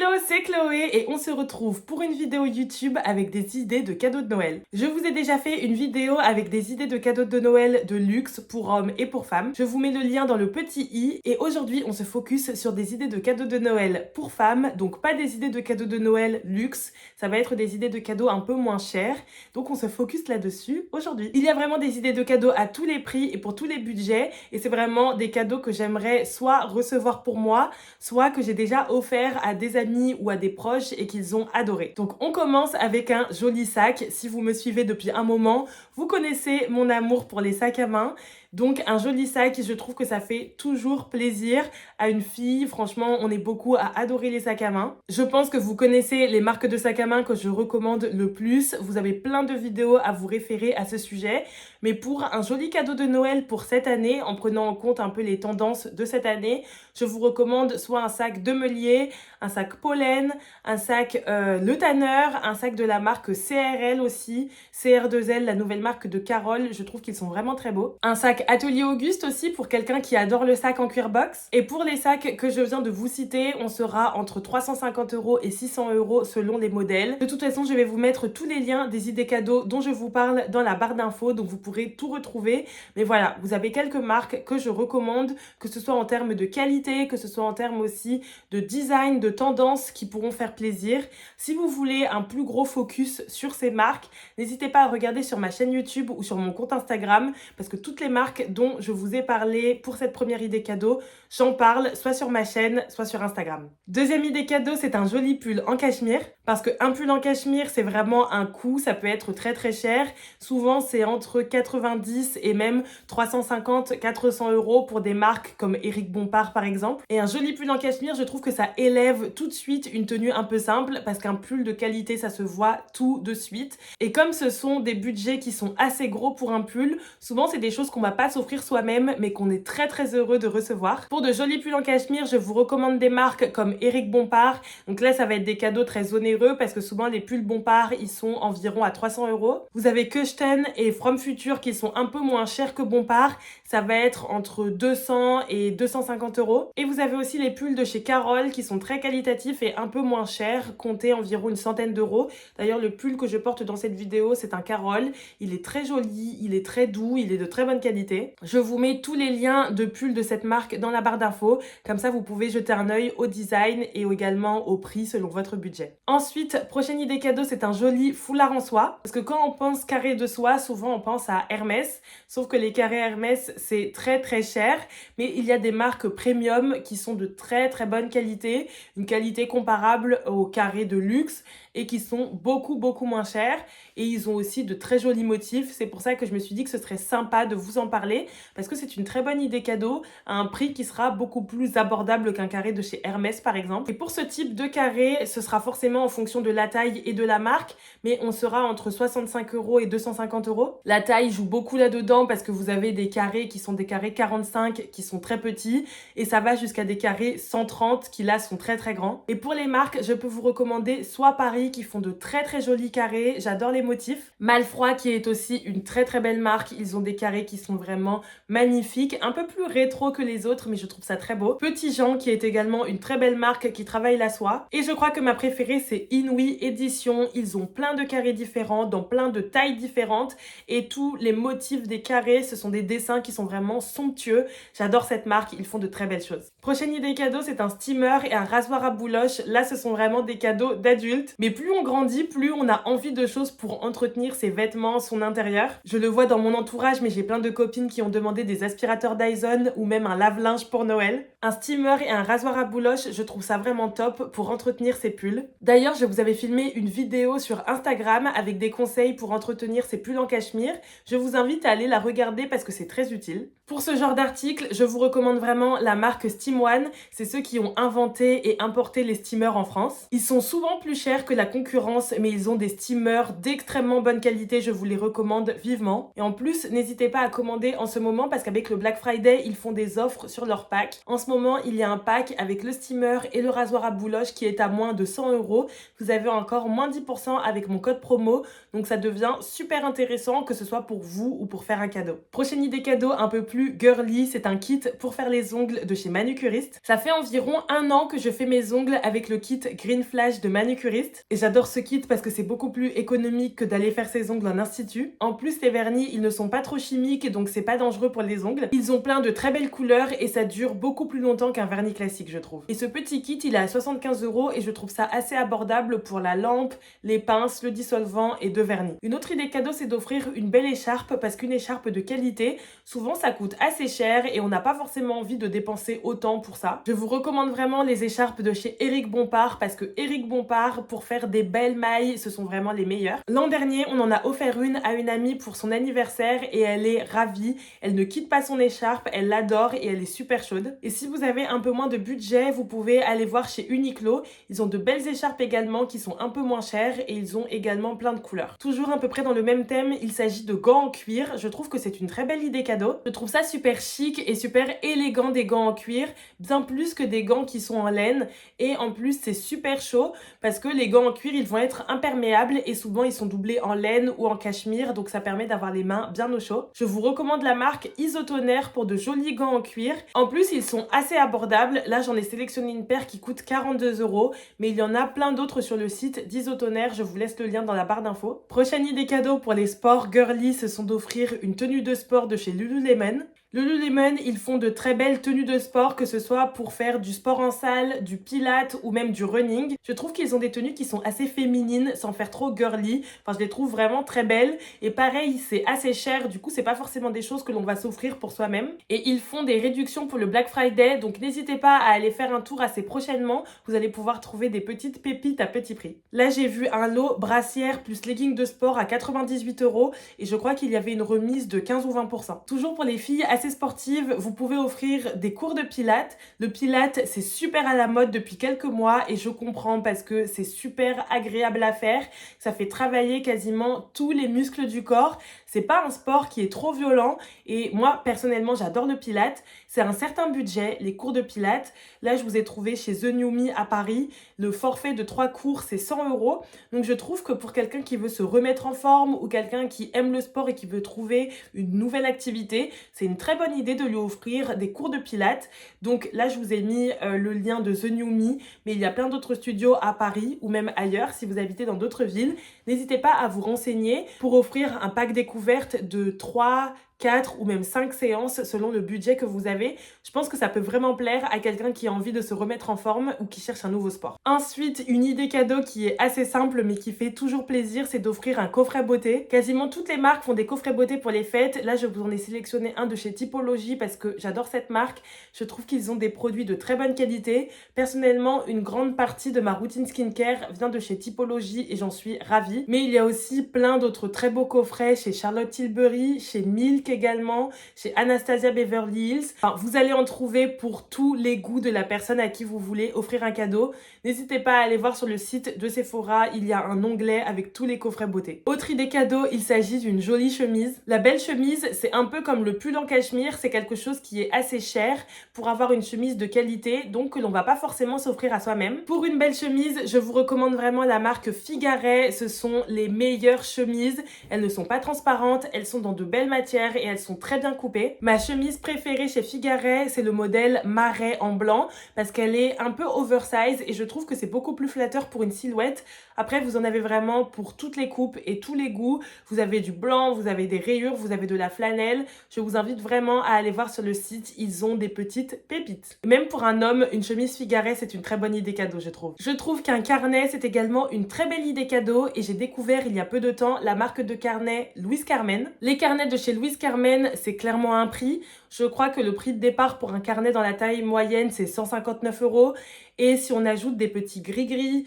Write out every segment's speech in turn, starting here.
Hello, c'est Chloé et on se retrouve pour une vidéo YouTube avec des idées de cadeaux de Noël. Je vous ai déjà fait une vidéo avec des idées de cadeaux de Noël de luxe pour hommes et pour femmes. Je vous mets le lien dans le petit i et aujourd'hui on se focus sur des idées de cadeaux de Noël pour femmes, donc pas des idées de cadeaux de Noël luxe, ça va être des idées de cadeaux un peu moins chers, donc on se focus là-dessus aujourd'hui. Il y a vraiment des idées de cadeaux à tous les prix et pour tous les budgets et c'est vraiment des cadeaux que j'aimerais soit recevoir pour moi, soit que j'ai déjà offert à des amis ou à des proches et qu'ils ont adoré. Donc on commence avec un joli sac. Si vous me suivez depuis un moment, vous connaissez mon amour pour les sacs à main. Donc un joli sac, je trouve que ça fait toujours plaisir à une fille. Franchement, on est beaucoup à adorer les sacs à main. Je pense que vous connaissez les marques de sacs à main que je recommande le plus. Vous avez plein de vidéos à vous référer à ce sujet. Mais pour un joli cadeau de Noël pour cette année, en prenant en compte un peu les tendances de cette année, je vous recommande soit un sac Demelier, un sac Pollen, un sac Le Tanner, un sac de la marque CRL aussi, CR2L, la nouvelle marque de Carole. Je trouve qu'ils sont vraiment très beaux. Un sac Atelier Auguste aussi pour quelqu'un qui adore le sac en cuir box. Et pour les sacs que je viens de vous citer, on sera entre 350 € et 600 € selon les modèles. De toute façon, je vais vous mettre tous les liens des idées cadeaux dont je vous parle dans la barre d'infos, donc vous pourrez tout retrouver. Mais voilà, vous avez quelques marques que je recommande, que ce soit en termes de qualité, que ce soit en termes aussi de design, de tendance qui pourront faire plaisir. Si vous voulez un plus gros focus sur ces marques, n'hésitez pas à regarder sur ma chaîne YouTube ou sur mon compte Instagram parce que toutes les marques dont je vous ai parlé pour cette première idée cadeau, j'en parle soit sur ma chaîne, soit sur Instagram. Deuxième idée cadeau, c'est un joli pull en cachemire parce qu'un pull en cachemire, c'est vraiment un coût, ça peut être très très cher. Souvent, c'est entre 90 et même 350-400 € pour des marques comme Éric Bompard par exemple. Et un joli pull en cachemire, je trouve que ça élève tout de suite une tenue un peu simple parce qu'un pull de qualité, ça se voit tout de suite. Et comme ce sont des budgets qui sont assez gros pour un pull, souvent c'est des choses qu'on va pas s'offrir soi-même mais qu'on est très très heureux de recevoir. Pour de jolis pulls en cachemire, je vous recommande des marques comme Éric Bompard. Donc là, ça va être des cadeaux très onéreux parce que souvent les pulls Bompard, ils sont environ à 300 €. Vous avez Kuchten et From Future qui sont un peu moins chers que Bompard. Ça va être entre 200 et 250 €. Et vous avez aussi les pulls de chez Carole qui sont très qualitatifs et un peu moins chers, comptez environ une centaine d'euros. D'ailleurs, le pull que je porte dans cette vidéo, c'est un Carole. Il est très joli, il est très doux, il est de très bonne qualité. Je vous mets tous les liens de pulls de cette marque dans la barre d'infos. Comme ça, vous pouvez jeter un œil au design et également au prix selon votre budget. Ensuite, prochaine idée cadeau, c'est un joli foulard en soie. Parce que quand on pense carré de soie, souvent on pense à Hermès. Sauf que les carrés Hermès, c'est très très cher. Mais il y a des marques premium qui sont de très très bonne qualité. Une qualité comparable aux carrés de luxe et qui sont beaucoup moins chers. Et ils ont aussi de très jolis motifs. C'est pour ça que je me suis dit que ce serait sympa de vous en parler parce que c'est une très bonne idée cadeau à un prix qui sera beaucoup plus abordable qu'un carré de chez Hermès par exemple. Et pour ce type de carré, ce sera forcément en fonction de la taille et de la marque, mais on sera entre 65 € et 250 €. La taille joue beaucoup là-dedans parce que vous avez des carrés qui sont des carrés 45 qui sont très petits et ça va jusqu'à des carrés 130 qui là sont très très grands. Et pour les marques, je peux vous recommander soit Paris qui font de très très jolis carrés, j'adore les motifs. Malfroid qui est aussi une très très belle marque, ils ont des carrés qui sont vraiment magnifiques, un peu plus rétro que les autres mais je trouve ça très beau. Petit Jean qui est également une très belle marque qui travaille la soie. Et je crois que ma préférée c'est Inouï Édition, ils ont plein de carrés différents, dans plein de tailles différentes et tous les motifs des carrés, ce sont des dessins qui sont vraiment somptueux. J'adore cette marque, ils font de très belles choses. Prochaine idée cadeau, c'est un steamer et un rasoir à bouloche. Là, ce sont vraiment des cadeaux d'adultes. Mais plus on grandit, plus on a envie de choses pour entretenir ses vêtements, son intérieur. Je le vois dans mon entourage, mais j'ai plein de copines qui ont demandé des aspirateurs Dyson ou même un lave-linge pour Noël. Un steamer et un rasoir à bouloche, je trouve ça vraiment top pour entretenir ses pulls. D'ailleurs, je vous avais filmé une vidéo sur Instagram avec des conseils pour entretenir ses pulls en cachemire. Je vous invite à aller la regarder parce que c'est très utile. Pour ce genre d'article, je vous recommande vraiment la marque Steam One. C'est ceux qui ont inventé et importé les steamers en France. Ils sont souvent plus chers que la concurrence, mais ils ont des steamers d'extrêmement bonne qualité. Je vous les recommande vivement. Et en plus, n'hésitez pas à commander en ce moment parce qu'avec le Black Friday, ils font des offres sur leur pack. En ce moment, il y a un pack avec le steamer et le rasoir à bouloche qui est à moins de 100 €. Vous avez encore moins 10% avec mon code promo. Donc ça devient super intéressant que ce soit pour vous ou pour faire un cadeau. Prochaine idée cadeau un peu plus plus girly. C'est un kit pour faire les ongles de chez Manucuriste. Ça fait environ 1 an que je fais mes ongles avec le kit Green Flash de Manucuriste. Et j'adore ce kit parce que c'est beaucoup plus économique que d'aller faire ses ongles en institut. En plus, les vernis, ils ne sont pas trop chimiques, donc c'est pas dangereux pour les ongles. Ils ont plein de très belles couleurs et ça dure beaucoup plus longtemps qu'un vernis classique, je trouve. Et ce petit kit, il est à 75 € et je trouve ça assez abordable pour la lampe, les pinces, le dissolvant et 2 vernis. Une autre idée cadeau, c'est d'offrir une belle écharpe parce qu'une écharpe de qualité, souvent ça coûte assez cher et on n'a pas forcément envie de dépenser autant pour ça. Je vous recommande vraiment les écharpes de chez Éric Bompard parce que Éric Bompard, pour faire des belles mailles, ce sont vraiment les meilleurs. L'an dernier, on en a offert une à une amie pour son anniversaire et elle est ravie. Elle ne quitte pas son écharpe, elle l'adore et elle est super chaude. Et si vous avez un peu moins de budget, vous pouvez aller voir chez Uniqlo. Ils ont de belles écharpes également qui sont un peu moins chères et ils ont également plein de couleurs. Toujours à peu près dans le même thème, il s'agit de gants en cuir. Je trouve que c'est une très belle idée cadeau. Je trouve ça super chic et super élégant des gants en cuir, bien plus que des gants qui sont en laine. Et en plus, c'est super chaud parce que les gants en cuir, ils vont être imperméables et souvent ils sont doublés en laine ou en cachemire, donc ça permet d'avoir les mains bien au chaud. Je vous recommande la marque Isotoner pour de jolis gants en cuir. En plus, ils sont assez abordables. Là, j'en ai sélectionné une paire qui coûte 42 €, mais il y en a plein d'autres sur le site d'Isotoner. Je vous laisse le lien dans la barre d'infos. Prochaine idée cadeau pour les sports girly, ce sont d'offrir une tenue de sport de chez Lululemon. Lululemon, ils font de très belles tenues de sport, que ce soit pour faire du sport en salle, du pilates ou même du running. Je trouve qu'ils ont des tenues qui sont assez féminines, sans faire trop girly. Enfin, je les trouve vraiment très belles. Et pareil, c'est assez cher, du coup, c'est pas forcément des choses que l'on va s'offrir pour soi-même. Et ils font des réductions pour le Black Friday, donc n'hésitez pas à aller faire un tour assez prochainement. Vous allez pouvoir trouver des petites pépites à petit prix. Là, j'ai vu un lot brassière plus leggings de sport à 98 € et je crois qu'il y avait une remise de 15 ou 20%. Toujours pour les filles assez sportives, vous pouvez offrir des cours de pilates. Le pilates, c'est super à la mode depuis quelques mois et je comprends parce que c'est super agréable à faire. Ça fait travailler quasiment tous les muscles du corps. C'est pas un sport qui est trop violent et moi, personnellement, j'adore le pilates. C'est un certain budget, les cours de pilates. Là, je vous ai trouvé chez The New Me à Paris. Le forfait de 3 cours, c'est 100 €. Donc, je trouve que pour quelqu'un qui veut se remettre en forme ou quelqu'un qui aime le sport et qui veut trouver une nouvelle activité, c'est une très bonne idée de lui offrir des cours de pilates. Donc là, je vous ai mis le lien de The New Me, mais il y a plein d'autres studios à Paris ou même ailleurs si vous habitez dans d'autres villes. N'hésitez pas à vous renseigner pour offrir un pack découverte de 3, 4 ou même 5 séances selon le budget que vous avez. Je pense que ça peut vraiment plaire à quelqu'un qui a envie de se remettre en forme ou qui cherche un nouveau sport. Ensuite, une idée cadeau qui est assez simple mais qui fait toujours plaisir, c'est d'offrir un coffret beauté. Quasiment toutes les marques font des coffrets beauté pour les fêtes. Là, je vous en ai sélectionné un de chez Typologie parce que j'adore cette marque. Je trouve qu'ils ont des produits de très bonne qualité. Personnellement, une grande partie de ma routine skincare vient de chez Typologie et j'en suis ravie. Mais il y a aussi plein d'autres très beaux coffrets chez Charlotte Tilbury, chez Milk également, chez Anastasia Beverly Hills. Enfin, vous allez en trouver pour tous les goûts de la personne à qui vous voulez offrir un cadeau. N'hésitez pas à aller voir sur le site de Sephora, il y a un onglet avec tous les coffrets beauté. Autre idée cadeau, il s'agit d'une jolie chemise. La belle chemise, c'est un peu comme le pull en cachemire, c'est quelque chose qui est assez cher pour avoir une chemise de qualité, donc que l'on va pas forcément s'offrir à soi-même. Pour une belle chemise, je vous recommande vraiment la marque Figaret. Ce sont les meilleures chemises. Elles ne sont pas transparentes, elles sont dans de belles matières et elles sont très bien coupées. Ma chemise préférée chez Figaret, c'est le modèle Marais en blanc parce qu'elle est un peu oversize et je trouve que c'est beaucoup plus flatteur pour une silhouette. Après, vous en avez vraiment pour toutes les coupes et tous les goûts. Vous avez du blanc, vous avez des rayures, vous avez de la flanelle. Je vous invite vraiment à aller voir sur le site. Ils ont des petites pépites. Même pour un homme, une chemise Figaret, c'est une très bonne idée cadeau, je trouve. Je trouve qu'un carnet, c'est également une très belle idée cadeau et j'ai découvert il y a peu de temps la marque de carnet Louise Carmen. Les carnets de chez Louise Carmen, c'est clairement un prix. Je crois que le prix de départ pour un carnet dans la taille moyenne, c'est 159 €. Et si on ajoute des petits gris-gris,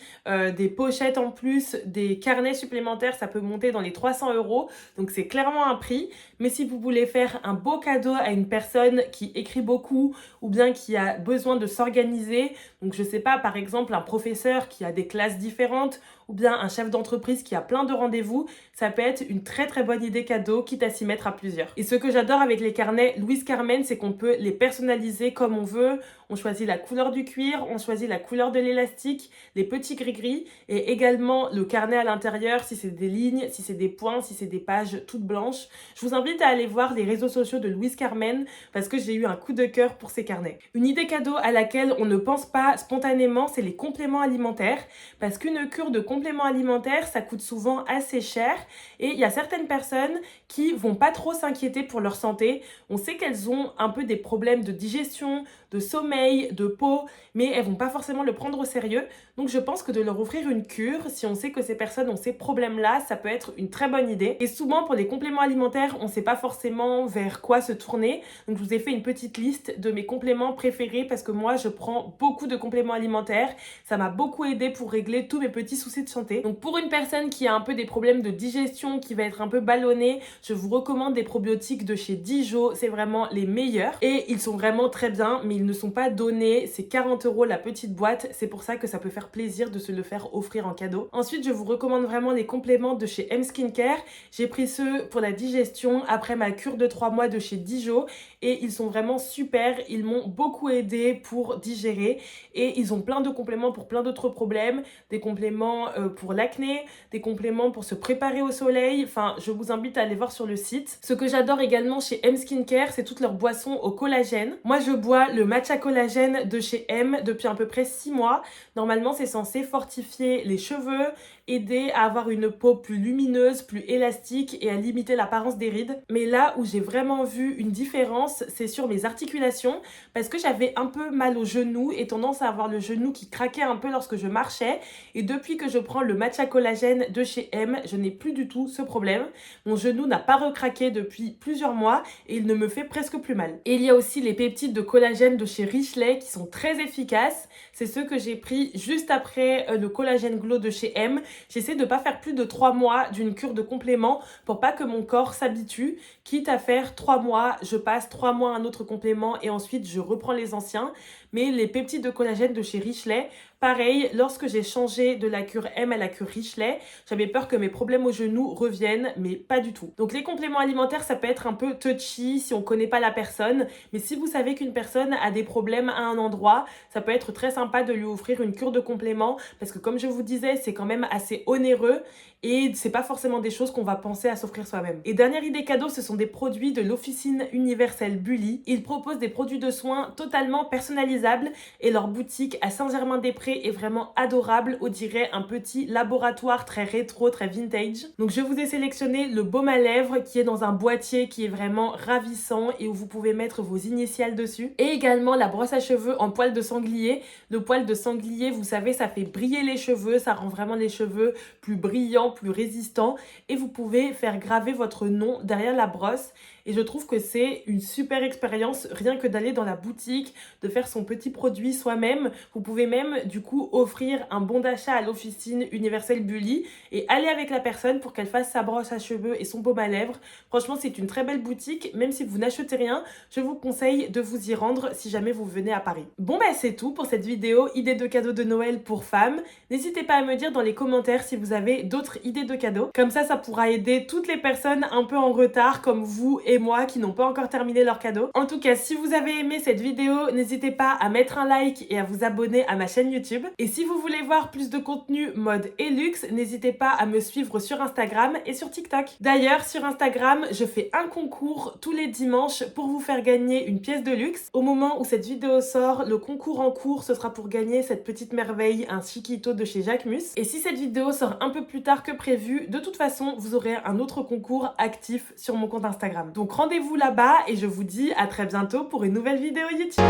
des pochettes en plus, des carnets supplémentaires, ça peut monter dans les 300 €. Donc c'est clairement un prix. Mais si vous voulez faire un beau cadeau à une personne qui écrit beaucoup ou bien qui a besoin de s'organiser, donc je sais pas, par exemple un professeur qui a des classes différentes ou bien un chef d'entreprise qui a plein de rendez-vous, ça peut être une très très bonne idée cadeau, quitte à s'y mettre à plusieurs. l'intérieur. Et ce que j'adore avec les carnets Louise Carmen, c'est qu'on peut les personnaliser comme on veut. On choisit la couleur du cuir, on choisit la couleur de l'élastique, les petits gris-gris et également le carnet à l'intérieur, si c'est des lignes, si c'est des points, si c'est des pages toutes blanches. Je vous invite à aller voir les réseaux sociaux de Louise Carmen parce que j'ai eu un coup de cœur pour ces carnets. Une idée cadeau à laquelle on ne pense pas spontanément, c'est les compléments alimentaires parce qu'une cure de compléments alimentaires, ça coûte souvent assez cher et il y a certaines personnes qui vont pas trop s'inquiéter pour leur santé. On sait qu'elles ont un peu des problèmes de digestion, de sommeil, de peau, mais elles vont pas forcément le prendre au sérieux. Donc je pense que de leur offrir une cure, si on sait que ces personnes ont ces problèmes-là, ça peut être une très bonne idée. Et souvent pour les compléments alimentaires, on sait pas forcément vers quoi se tourner. Donc je vous ai fait une petite liste de mes compléments préférés parce que moi je prends beaucoup de compléments alimentaires. Ça m'a beaucoup aidé pour régler tous mes petits soucis de santé. Donc pour une personne qui a un peu des problèmes de digestion, qui va être un peu ballonnée, je vous recommande des probiotiques de chez Dijo. C'est vraiment les meilleurs et ils sont vraiment très bien, mais ils ne sont pas donnés. C'est 40 € la petite boîte. C'est pour ça que ça peut faire plaisir de se le faire offrir en cadeau. Ensuite, je vous recommande vraiment les compléments de chez M Skincare. J'ai pris ceux pour la digestion après ma cure de 3 mois de chez Dijo et ils sont vraiment super. Ils m'ont beaucoup aidé pour digérer et ils ont plein de compléments pour plein d'autres problèmes. Des compléments pour l'acné, des compléments pour se préparer au soleil. Enfin, je vous invite à aller voir sur le site. Ce que j'adore également chez M Skincare, c'est toutes leurs boissons au collagène. Moi, je bois le matcha collagène de chez M depuis à peu près 6 mois. Normalement, c'est censé fortifier les cheveux, aider à avoir une peau plus lumineuse, plus élastique et à limiter l'apparence des rides. Mais là où j'ai vraiment vu une différence, c'est sur mes articulations parce que j'avais un peu mal au genou et tendance à avoir le genou qui craquait un peu lorsque je marchais. Et depuis que je prends le matcha collagène de chez M, je n'ai plus du tout ce problème. Mon genou n'a pas recraqué depuis plusieurs mois et il ne me fait presque plus mal. Et il y a aussi les peptides de collagène de chez Richley qui sont très efficaces. C'est ceux que j'ai pris juste après le collagène glow de chez M. J'essaie de ne pas faire plus de 3 mois d'une cure de complément pour pas que mon corps s'habitue. Quitte à faire 3 mois, je passe 3 mois à un autre complément et ensuite je reprends les anciens. Mais les peptides de collagène de chez Richley, pareil, lorsque j'ai changé de la cure M à la cure Richley, j'avais peur que mes problèmes au genou reviennent, mais pas du tout. Donc les compléments alimentaires, ça peut être un peu touchy si on connaît pas la personne, mais si vous savez qu'une personne a des problèmes à un endroit, ça peut être très sympa de lui offrir une cure de compléments, parce que comme je vous disais, c'est quand même assez onéreux et c'est pas forcément des choses qu'on va penser à s'offrir soi-même. Et dernière idée cadeau, ce sont des produits de l'Officine Universelle Bully. Ils proposent des produits de soins totalement personnalisables et leur boutique à Saint-Germain-des-Prés est vraiment adorable, on dirait un petit laboratoire très rétro, très vintage. Donc je vous ai sélectionné le baume à lèvres qui est dans un boîtier qui est vraiment ravissant et où vous pouvez mettre vos initiales dessus. Et également la brosse à cheveux en poil de sanglier. Le poil de sanglier, vous savez, ça fait briller les cheveux, ça rend vraiment les cheveux plus brillants, plus résistants et vous pouvez faire graver votre nom derrière la brosse. Et je trouve que c'est une super expérience, rien que d'aller dans la boutique, de faire son petit produit soi-même. Vous pouvez même du coup offrir un bon d'achat à l'Officine Universelle Bully et aller avec la personne pour qu'elle fasse sa brosse à cheveux et son baume à lèvres. Franchement, c'est une très belle boutique. Même si vous n'achetez rien, je vous conseille de vous y rendre si jamais vous venez à Paris. Bon bah c'est tout pour cette vidéo idée de cadeaux de Noël pour femmes. N'hésitez pas à me dire dans les commentaires si vous avez d'autres idées de cadeaux. Comme ça pourra aider toutes les personnes un peu en retard comme vous et moi qui n'ont pas encore terminé leur cadeau. En tout cas, si vous avez aimé cette vidéo, n'hésitez pas à mettre un like et à vous abonner à ma chaîne YouTube. Et si vous voulez voir plus de contenu mode et luxe, n'hésitez pas à me suivre sur Instagram et sur TikTok. D'ailleurs, sur Instagram, je fais un concours tous les dimanches pour vous faire gagner une pièce de luxe. Au moment où cette vidéo sort, le concours en cours, ce sera pour gagner cette petite merveille, un Chiquito de chez Jacquemus. Et si cette vidéo sort un peu plus tard que prévu, de toute façon, vous aurez un autre concours actif sur mon compte Instagram. Donc rendez-vous là-bas et je vous dis à très bientôt pour une nouvelle vidéo YouTube.